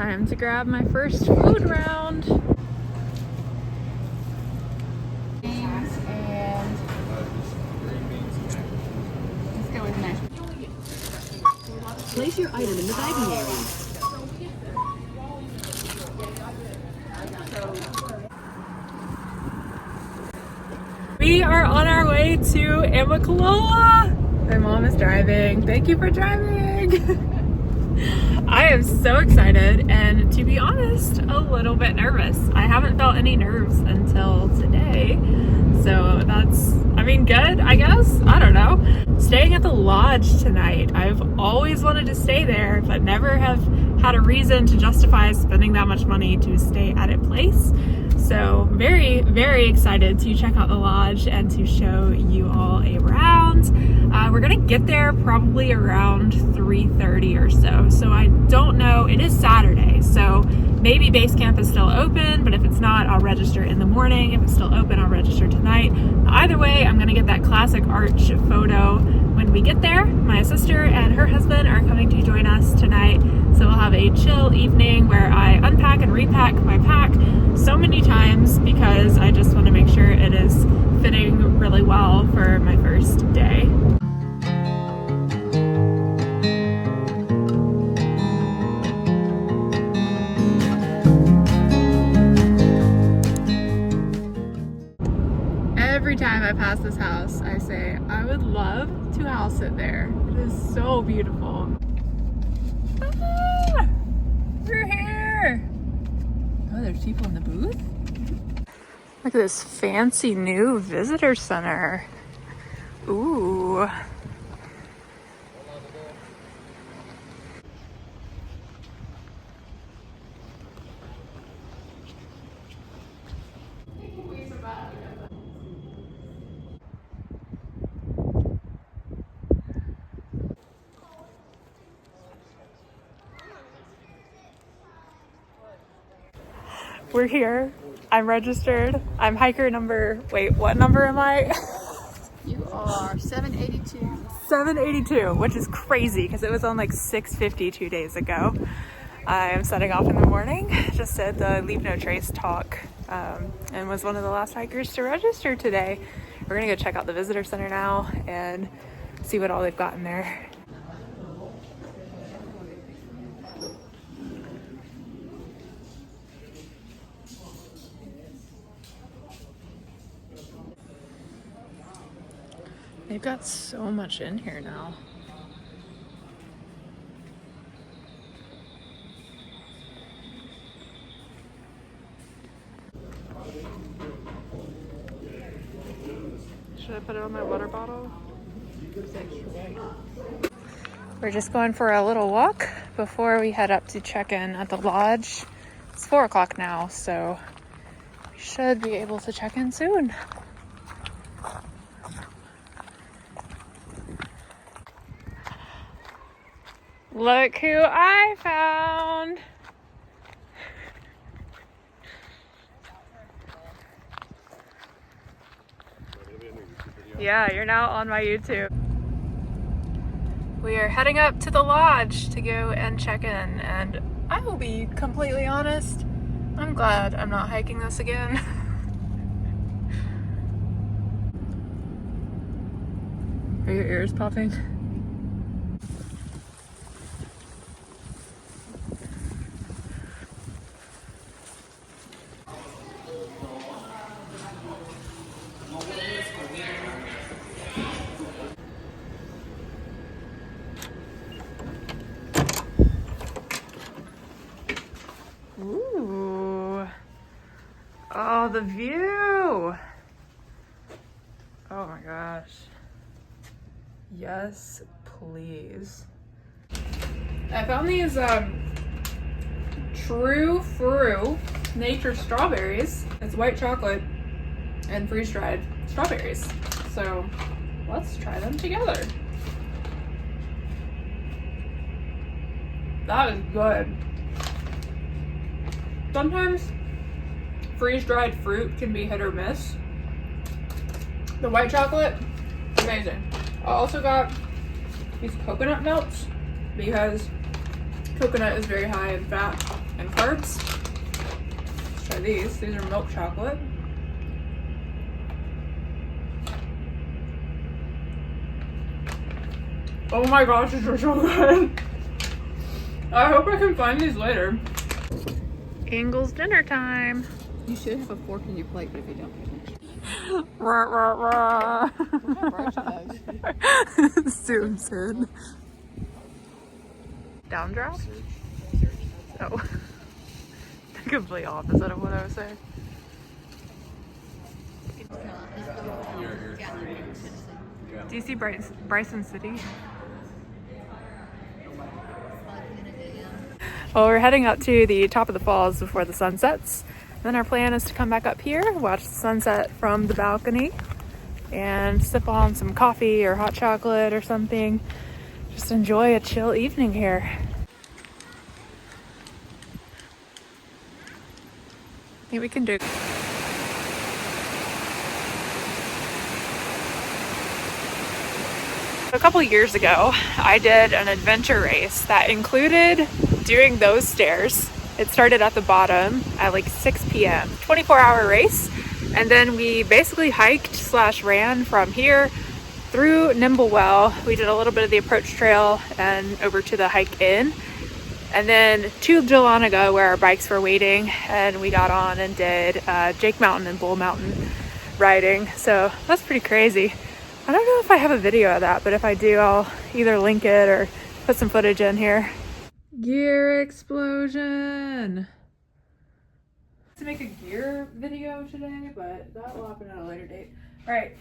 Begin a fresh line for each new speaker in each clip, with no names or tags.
Time to grab my first food round.
And let's go with mashed.
Place your item in the bagging area.
We are on our way to Amicalola. My mom is driving. Thank you for driving. I am so excited and, to be honest, a little bit nervous. I haven't felt any nerves until today. So that's, I mean, good, I guess. I don't know. Staying at the lodge tonight. I've always wanted to stay there, but never have had a reason to justify spending that much money to stay at a place. So very, very excited to check out the lodge and to show you all around. We're gonna get there probably around 3:30 or so. So I don't know, it is Saturday, so maybe base camp is still open, but if it's not, I'll register in the morning. If it's still open, I'll register tonight. Either way, I'm gonna get that classic arch photo when we get there. My sister and her husband are coming to join us tonight, so we'll have a chill evening where I unpack and repack my pack so many times because I just want to make sure it is fitting really well for my first day. Every time I pass this house, I say, I would love to house it there. It is so beautiful. Ah, we're here. Oh, there's people in the booth? Look at this fancy new visitor center. Ooh. We're here. I'm registered. I'm hiker number, wait, what number am I?
You are 782.
782, which is crazy because it was on like 650 2 days ago. I am setting off in the morning. Just did the Leave No Trace talk and was one of the last hikers to register today. We're gonna go check out the visitor center now and see what all they've got in there. They've got so much in here now. Should I put it on my water bottle? We're just going for a little walk before we head up to check in at the lodge. It's 4 o'clock now, so we should be able to check in soon. Look who I found! Yeah, you're now on my YouTube. We are heading up to the lodge to go and check in, and I will be completely honest, I'm glad I'm not hiking this again. Are your ears popping? Ooh. Oh, the view. Oh my gosh. Yes, please. I found these Thru nature strawberries. It's white chocolate and freeze-dried strawberries. So let's try them together. That is good. Sometimes freeze-dried fruit can be hit or miss. The white chocolate, amazing. I also got these coconut melts because Coconut is very high in fat and carbs. Let's try these. These are milk chocolate. Oh my gosh, these are so good. I hope I can find these later. Ingles dinner time.
You should have a fork in your plate, but if you don't,
Rah, rah, rah.
what kind of brooch
Susan. Downdraft? Oh. The complete opposite of what I was saying. Do you see Bryson City? Well, we're heading up to the top of the falls before the sun sets. Then our plan is to come back up here, watch the sunset from the balcony, and sip on some coffee or hot chocolate or something. Just enjoy a chill evening here. I think we can do. A couple years ago, I did an adventure race that included doing those stairs. It started at the bottom at like 6 p.m. 24-hour race, and then we basically hiked / ran from here through Nimblewell. We did a little bit of the approach trail and over to the hike in, and then to Dahlonega where our bikes were waiting, and we got on and did Jake Mountain and Bull Mountain riding. So that's pretty crazy. I don't know if I have a video of that, but if I do, I'll either link it or put some footage in here. Gear explosion! To make a gear video today, but that will happen at a later date. Alright,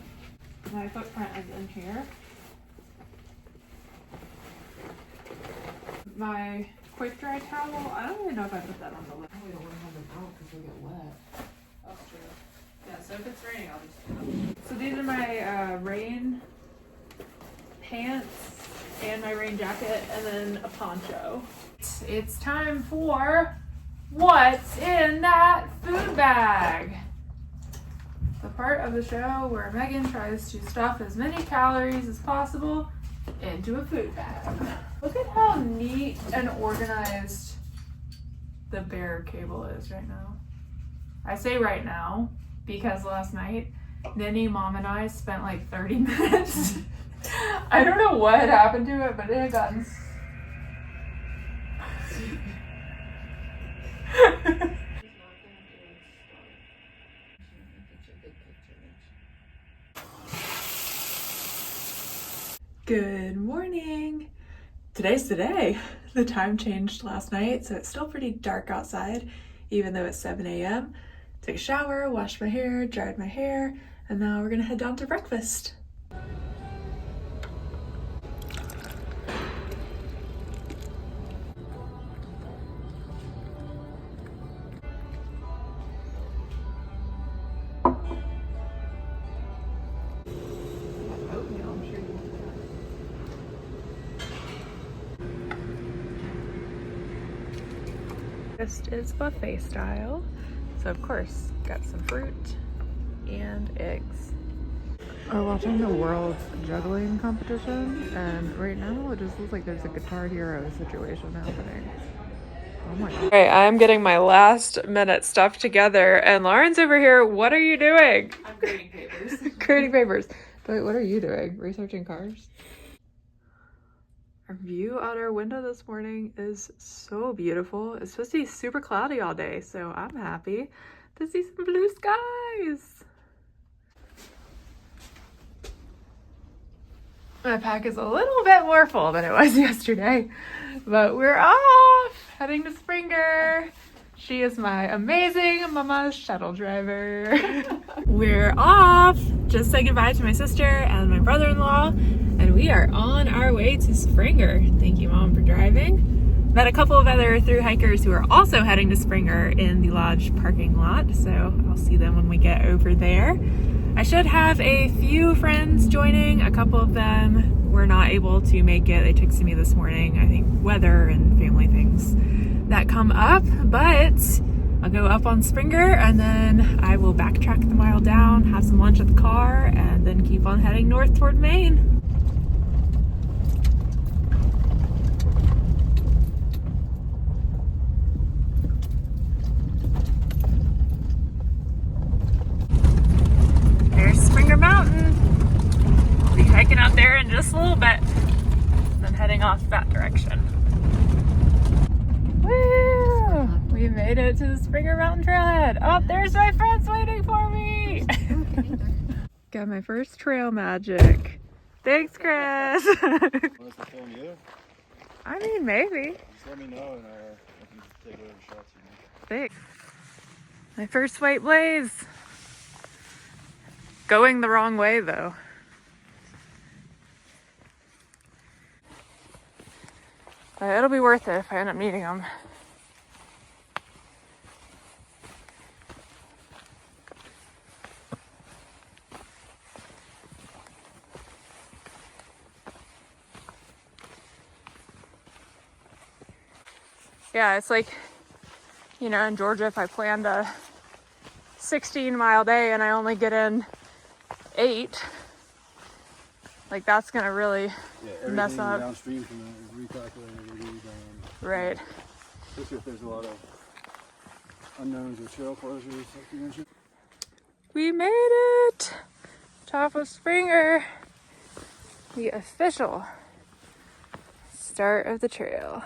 my footprint is in here. My quick dry towel, I don't even know if I put that on the list.
We don't want to have them out because we get wet.
That's true. Yeah, so if it's raining, I'll just do them. So these are my rain pants and my rain jacket, and then a poncho. It's time for what's in that food bag. The part of the show where Megan tries to stuff as many calories as possible into a food bag. Look at how neat and organized the bear cable is right now. I say right now because last night Ninny, Mom, and I spent like 30 minutes. I don't know what had happened to it, but it had gotten Good morning. Today's the day. The time changed last night, so it's still pretty dark outside, even though it's 7 a.m. Took a shower, washed my hair, dried my hair, and now we're gonna head down to breakfast. Breakfast is buffet style, so of course got some fruit and eggs. We're watching the world juggling competition, and right now it just looks like there's a Guitar Hero situation happening. Oh my god. Alright, I'm getting my last minute stuff together, and Lauren's over here. What are you doing?
I'm grading papers.
Grading papers. But what are you doing? Researching cars? Our view out our window this morning is so beautiful. It's supposed to be super cloudy all day, so I'm happy to see some blue skies. My pack is a little bit more full than it was yesterday, but we're off, heading to Springer. She is my amazing mama's shuttle driver. We're off. Just say goodbye to my sister and my brother-in-law, and we are on our way to Springer. Thank you, Mom, for driving. Met a couple of other through hikers who are also heading to Springer in the lodge parking lot, so I'll see them when we get over there. I should have a few friends joining. A couple of them were not able to make it. They texted me this morning, I think weather and family things that come up, but I'll go up on Springer and then I will backtrack the mile down, have some lunch at the car, and then keep on heading north toward Maine. there in just a little bit. Then heading off that direction. Woo! We made it to the Springer Mountain Trailhead. Oh, there's my friends waiting for me. Got my first trail magic. Thanks, Chris.
Want us to film you?
I mean, maybe.
Just let me know and I can take whatever shots you need.
Thanks. My first white blaze. Going the wrong way, though. But it'll be worth it if I end up needing them. Yeah, it's like, you know, in Georgia, if I planned a 16-mile day and I only get in 8, like that's gonna really mess up.
Downstream from that is recalculated.
Right.
Especially if there's a lot of unknowns or trail closures, like you mentioned.
We made it! Top of Springer. The official start of the trail.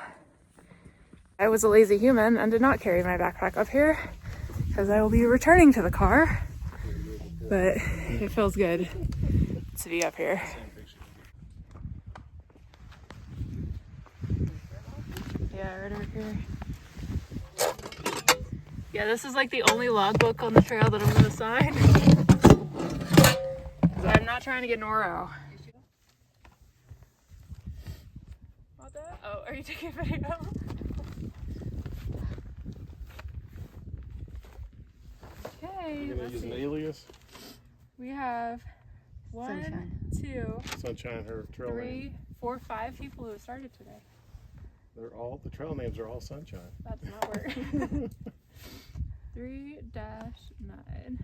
I was a lazy human and did not carry my backpack up here because I will be returning to the car, but it feels good to be up here. Yeah, right over here. Yeah, this is like the only logbook on the trail that I'm going to sign. I'm not trying to get Noro. Oh, are you taking a video? Okay,
You're gonna use an alias?
we have 1, 2,
Sunshine, her trail
3,
name.
4, 5 people who have started today.
The trail names are all Sunshine.
That does not work. 3-9.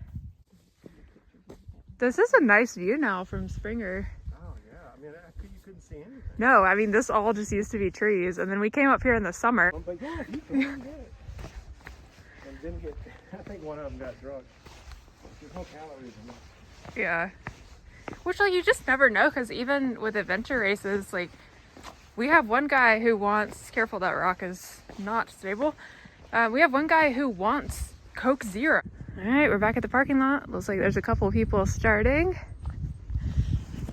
This is a nice view now from Springer.
Oh yeah, I mean, you couldn't see anything.
No, I mean, this all just used to be trees, and then we came up here in the summer.
I'm like, yeah, you can do it. And didn't get, I think one of them got drunk. There's no calories in that.
Yeah. Which, like, you just never know, because even with adventure races, like, we have one guy who wants, careful, that rock is not stable. We have one guy who wants Coke Zero. All right, we're back at the parking lot. Looks like there's a couple people starting.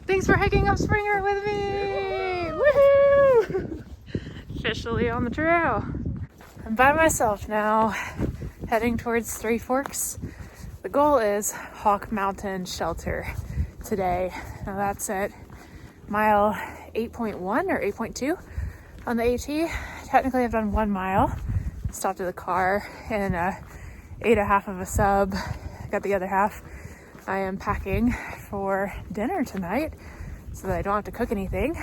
Thanks for hiking up Springer with me. Woohoo! Officially on the trail. I'm by myself now, heading towards Three Forks. The goal is Hawk Mountain Shelter today. Now that's at mile 8.1 or 8.2 on the AT. Technically I've done 1 mile. Stopped at the car and ate a half of a sub. Got the other half. I am packing for dinner tonight so that I don't have to cook anything.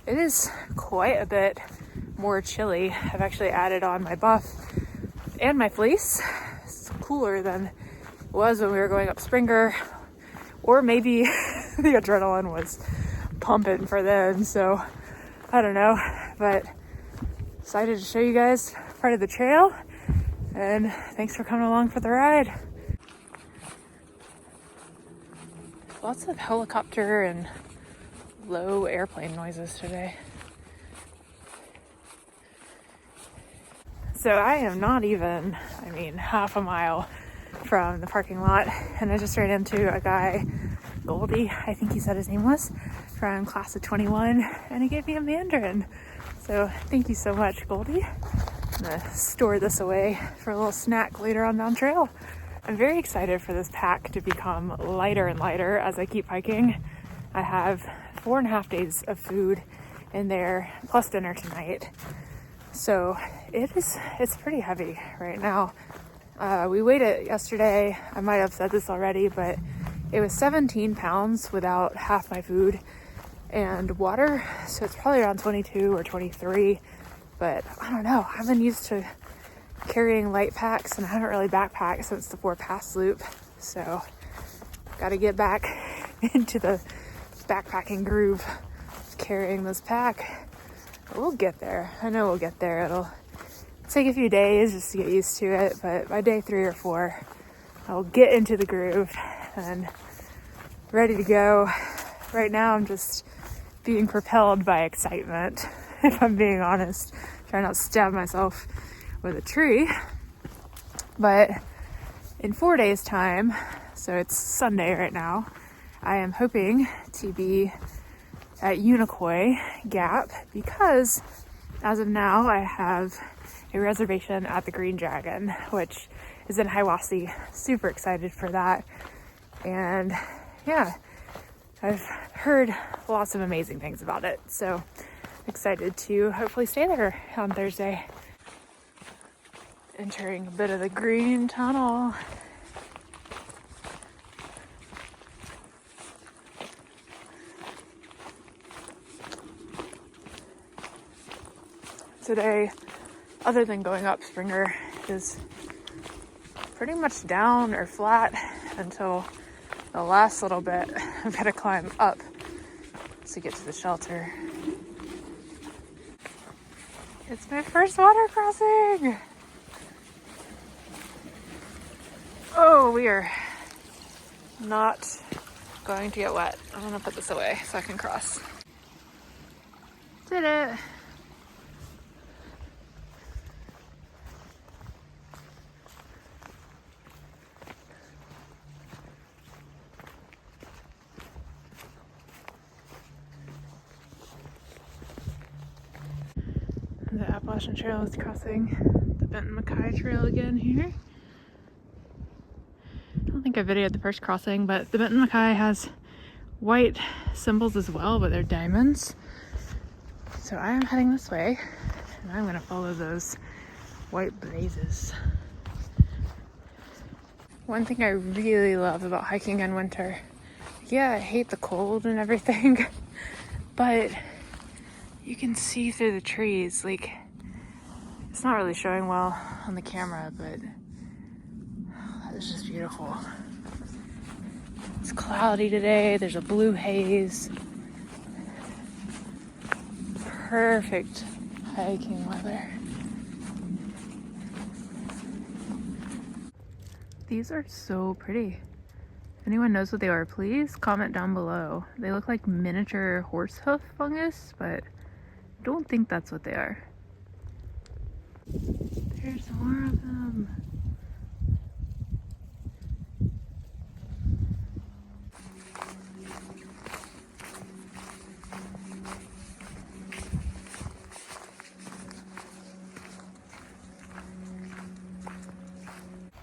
It is quite a bit more chilly. I've actually added on my buff and my fleece. It's cooler than it was when we were going up Springer, or maybe the adrenaline was pumping for then, so I don't know, but excited to show you guys part of the trail, and thanks for coming along for the ride. Lots of helicopter and low airplane noises today. So I am not even, half a mile from the parking lot, and I just ran into a guy, Goldie, I think he said his name was, from class of 21, and he gave me a mandarin. So thank you so much, Goldie. I'm gonna store this away for a little snack later on down trail. I'm very excited for this pack to become lighter and lighter as I keep hiking. I have 4.5 days of food in there, plus dinner tonight. So it's pretty heavy right now. We weighed it yesterday. I might have said this already, but it was 17 pounds without half my food and water. So it's probably around 22 or 23, but I don't know. I've been used to carrying light packs and I haven't really backpacked since the 4 Pass loop. So got to get back into the backpacking groove of carrying this pack. But we'll get there. I know we'll get there. It'll take a few days just to get used to it, but by day 3 or 4, I'll get into the groove and ready to go right now I'm just being propelled by excitement, if I'm being honest. Trying not to stab myself with a tree. But in 4 days' time, so it's Sunday right now, I am hoping to be at Unicoi Gap because as of now I have a reservation at the Green Dragon, which is in Hiawassee. Super excited for that. And yeah, I've heard lots of amazing things about it. So excited to hopefully stay there on Thursday. Entering a bit of the green tunnel. Today, other than going up Springer, is pretty much down or flat until the last little bit. I've got to climb up to get to the shelter. It's my first water crossing! Oh, we are not going to get wet. I'm gonna put this away so I can cross. Did it! The Appalachian Trail is crossing the Benton Mackay Trail again here. I don't think I videoed the first crossing, but the Benton Mackay has white symbols as well, but they're diamonds. So I am heading this way, and I'm gonna follow those white blazes. One thing I really love about hiking in winter, yeah, I hate the cold and everything, but you can see through the trees. Like, it's not really showing well on the camera, but it's just beautiful. It's cloudy today, there's a blue haze. Perfect hiking weather. These are so pretty. If anyone knows what they are, please comment down below. They look like miniature horse hoof fungus, but I don't think that's what they are. There's more of them.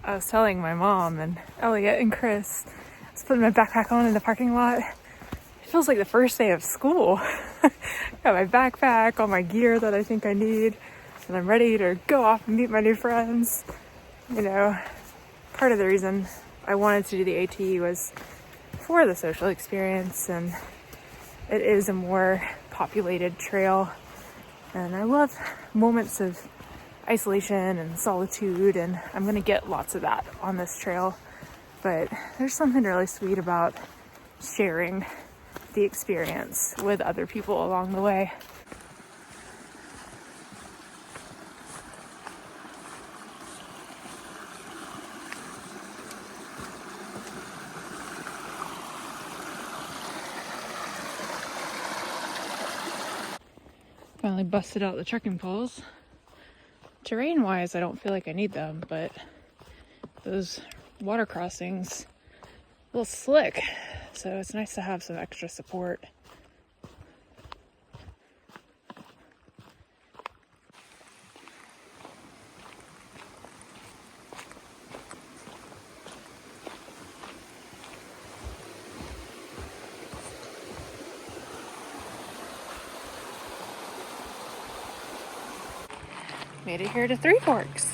I was telling my mom and Elliot and Chris, I was putting my backpack on in the parking lot. It feels like the first day of school. Got my backpack, all my gear that I think I need, and I'm ready to go off and meet my new friends. You know, part of the reason I wanted to do the AT was for the social experience, and it is a more populated trail. And I love moments of isolation and solitude, and I'm gonna get lots of that on this trail. But there's something really sweet about sharing the experience with other people along the way. Finally busted out the trekking poles. Terrain wise, I don't feel like I need them, but those water crossings a little slick, so it's nice to have some extra support. Made it here to Three Forks.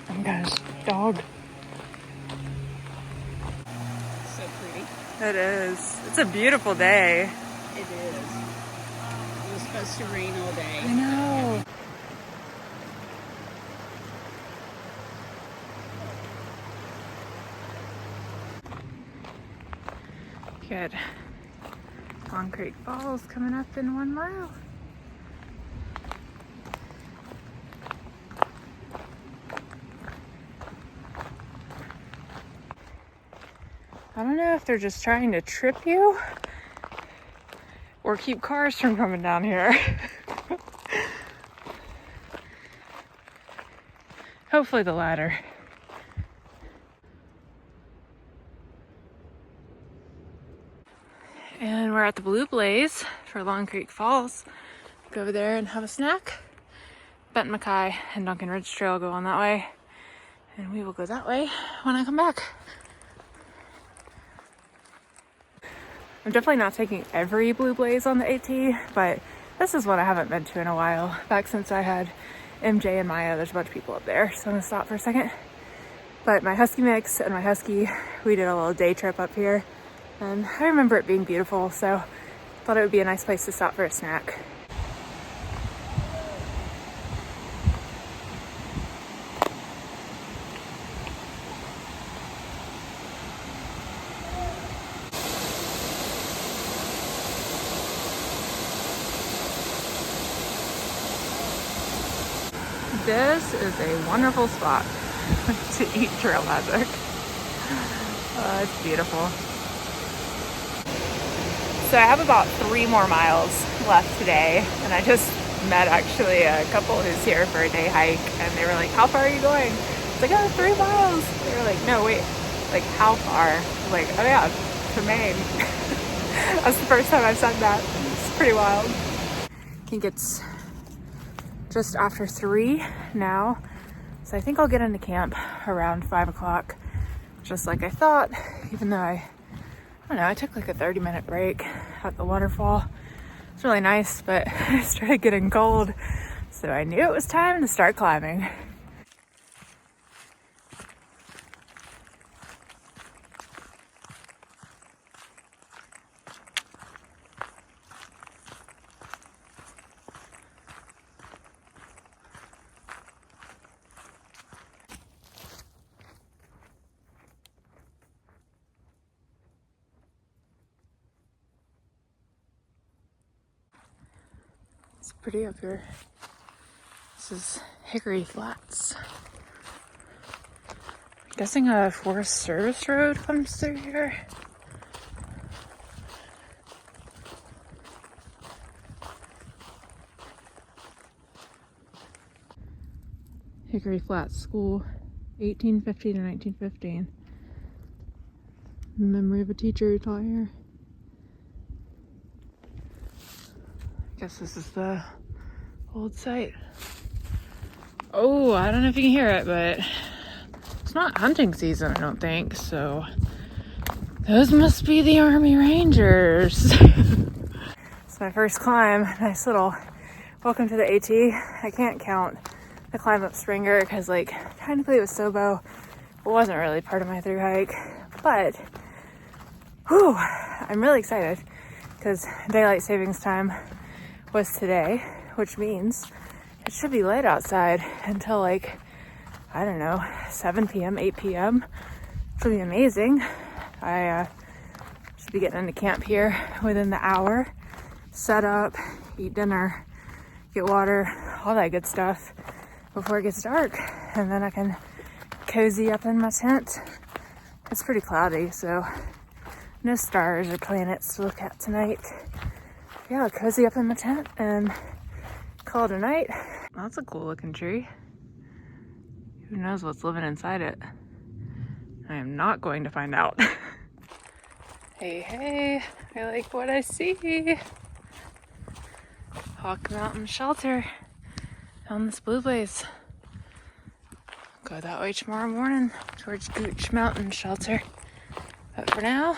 Oh my gosh, dog.
So pretty.
It is. It's a beautiful day.
It is. It was supposed to rain all day.
I know. Good. Concrete Falls coming up in 1 mile. I don't know if they're just trying to trip you or keep cars from coming down here. Hopefully the latter. And we're at the Blue Blaze for Long Creek Falls. Go over there and have a snack. Benton Mackay and Duncan Ridge Trail go on that way. And we will go that way when I come back. I'm definitely not taking every Blue Blaze on the AT, but this is one I haven't been to in a while. Back since I had MJ and Maya, there's a bunch of people up there, so I'm gonna stop for a second. But my Husky Mix and my Husky, we did a little day trip up here, and I remember it being beautiful, so thought it would be a nice place to stop for a snack. This is a wonderful spot to eat trail magic. It's beautiful. So I have about 3 more miles left today, and I just met actually a couple who's here for a day hike, and they were like, "How far are you going?" It's like, "Oh, 3 miles." They were like, "No, wait, like how far?" I was like, "Oh yeah, to Maine." That's the first time I've said that. It's pretty wild. I think it's just after 3 now, so I think I'll get into camp around 5 o'clock, just like I thought, even though I don't know, I took like a 30-minute break at the waterfall. It's really nice, but it started getting cold, so I knew it was time to start climbing. It's pretty up here. This is Hickory Flats. I'm guessing a Forest Service road comes through here. Hickory Flats School, 1850 to 1915. In memory of a teacher who taught here. I guess this is the old site. Oh, I don't know if you can hear it, but it's not hunting season, I don't think, so those must be the Army Rangers. It's my first climb. Nice little welcome to the AT. I can't count the climb up Springer because, like, technically it was Sobo. It wasn't really part of my through hike, but whew, I'm really excited because daylight savings time was today, which means it should be light outside until, like, I don't know, 7 p.m., 8 p.m. Which will be amazing. I should be getting into camp here within the hour, set up, eat dinner, get water, all that good stuff before it gets dark, and then I can cozy up in my tent. It's pretty cloudy, so no stars or planets to look at tonight. Yeah, I'll cozy up in my tent and call it a night. That's a cool looking tree. Who knows what's living inside it? I am not going to find out. Hey, I like what I see. Hawk Mountain Shelter on this Blue Blaze. Go that way tomorrow morning towards Gooch Mountain Shelter. But for now,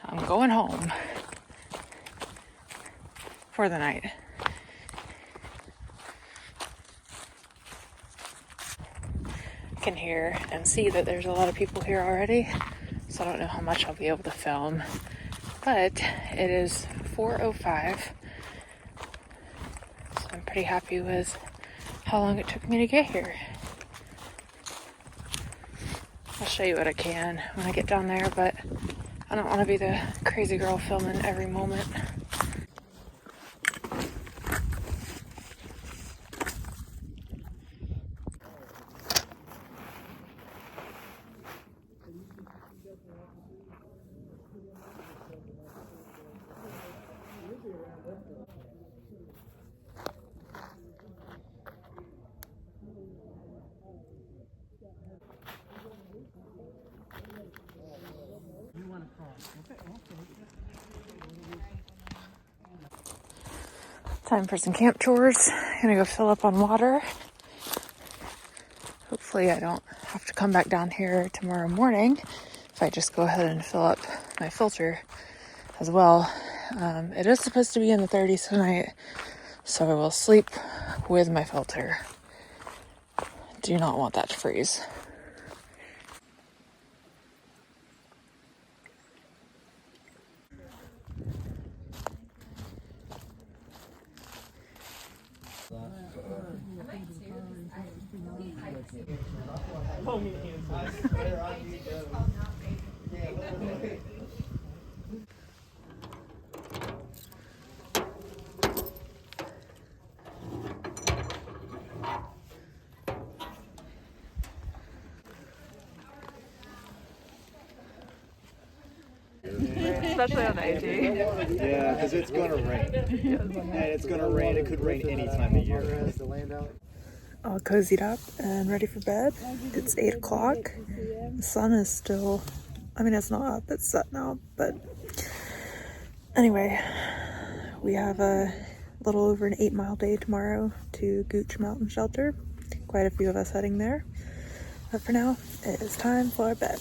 I'm going home for the night. I can hear and see that there's a lot of people here already, so I don't know how much I'll be able to film, but it is 4:05, so I'm pretty happy with how long it took me to get here. I'll show you what I can when I get down there, but I don't want to be the crazy girl filming every moment. Time for some camp chores. Gonna go fill up on water. Hopefully I don't have to come back down here tomorrow morning if I just go ahead and fill up my filter as well. It is supposed to be in the 30s tonight, so I will sleep with my filter. Do not want that to freeze. Especially on the AT.
Yeah, because it's gonna rain. And it's gonna rain. It could rain any time of year.
All cozied up and ready for bed. It's 8 o'clock. The sun is still, I mean, it's not up, it's set now, but anyway, we have a little over an 8-mile day tomorrow to Gooch Mountain Shelter. Quite a few of us heading there. But for now, it is time for bed.